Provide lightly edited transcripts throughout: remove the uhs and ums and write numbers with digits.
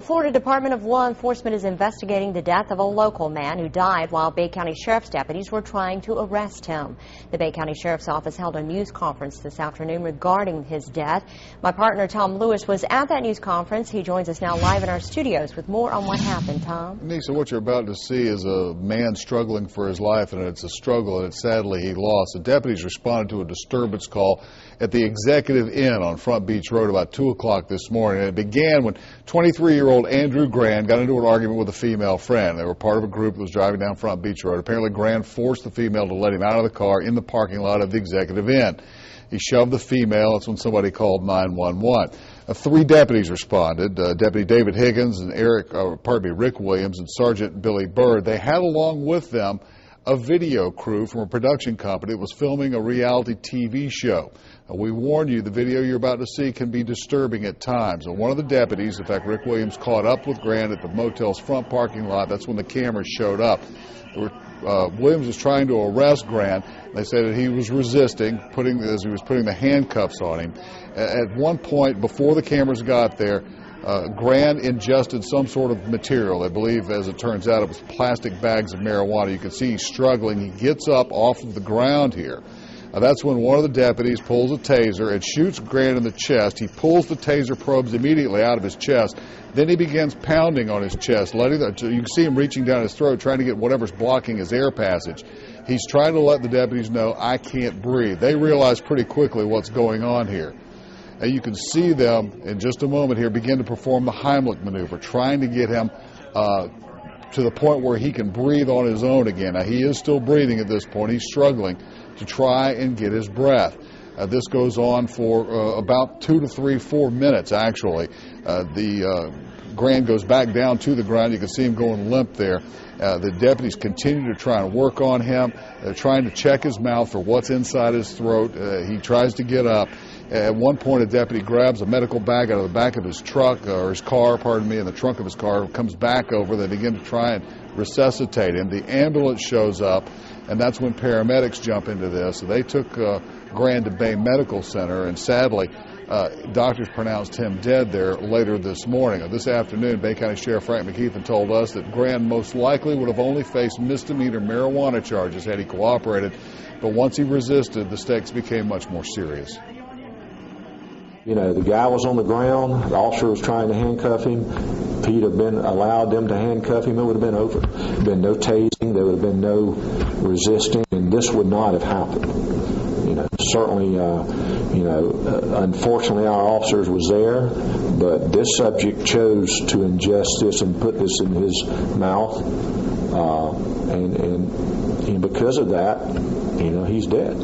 Florida Department of Law Enforcement is investigating the death of a local man who died while Bay County Sheriff's deputies were trying to arrest him. The Bay County Sheriff's Office held a news conference this afternoon regarding his death. My partner Tom Lewis was at that news conference. He joins us now live in our studios with more on what happened. Tom? Nisa, what you're about to see is a man struggling for his life, and it's a struggle that sadly he lost. The deputies responded to a disturbance call at the Executive Inn on Front Beach Road about 2 o'clock this morning. And it began when 23-year-old Andrew Grande got into an argument with a female friend. They were part of a group that was driving down Front Beach Road. Apparently, Grande forced the female to let him out of the car in the parking lot of the Executive Inn. He shoved the female. That's when somebody called 911. 3 deputies responded, Deputy David Higgins and Rick Williams and Sergeant Billy Bird. They had along with them a video crew from a production company that was filming a reality TV show. We warn you, the video you're about to see can be disturbing at times. And one of the deputies, in fact, Rick Williams, caught up with Grande at the motel's front parking lot. That's when the cameras showed up. Williams was trying to arrest Grande. They said that he was resisting, as he was putting the handcuffs on him. At one point, before the cameras got there, Grande ingested some sort of material. I believe, as it turns out, it was plastic bags of marijuana. You can see he's struggling. He gets up off of the ground here. That's when one of the deputies pulls a taser and shoots Grande in the chest. He pulls the taser probes immediately out of his chest. Then he begins pounding on his chest. You can see him reaching down his throat, trying to get whatever's blocking his air passage. He's trying to let the deputies know, I can't breathe. They realize pretty quickly what's going on here. And you can see them in just a moment here begin to perform the Heimlich maneuver, trying to get him to the point where he can breathe on his own again. Now, he is still breathing at this point. He's struggling to try and get his breath. This goes on for about 2 to 3, 4 minutes, actually. Grande goes back down to the ground. You can see him going limp there. The deputies continue to try and work on him. They're trying to check his mouth for what's inside his throat. He tries to get up. At one point, a deputy grabs a medical bag out of the back of his truck, or his car, pardon me, in the trunk of his car, comes back over. They begin to try and resuscitate him. The ambulance shows up, and that's when paramedics jump into this. So they took Grande to Bay Medical Center, and sadly, doctors pronounced him dead there later this morning. This afternoon, Bay County Sheriff Frank McKeithen told us that Grande most likely would have only faced misdemeanor marijuana charges had he cooperated, but once he resisted, the stakes became much more serious. You know, the guy was on the ground, the officer was trying to handcuff him. If he'd have been allowed them to handcuff him, it would have been over. There would have been no tasing, there would have been no resisting, and this would not have happened. You know, certainly, unfortunately our officers was there, but this subject chose to ingest this and put this in his mouth, and because of that, he's dead.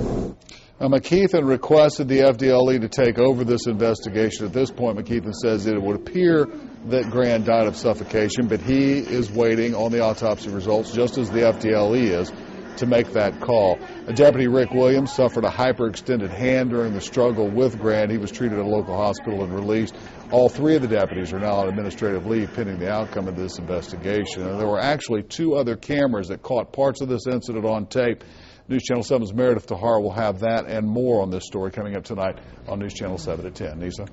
McKeithen requested the FDLE to take over this investigation. At this point, McKeithen says that it would appear that Grande died of suffocation, but he is waiting on the autopsy results, just as the FDLE is, to make that call. Deputy Rick Williams suffered a hyperextended hand during the struggle with Grande. He was treated at a local hospital and released. All 3 of the deputies are now on administrative leave pending the outcome of this investigation. And there were actually 2 other cameras that caught parts of this incident on tape. News Channel 7's Meredith Tahar will have that and more on this story coming up tonight on News Channel 7 at 10. Nisa?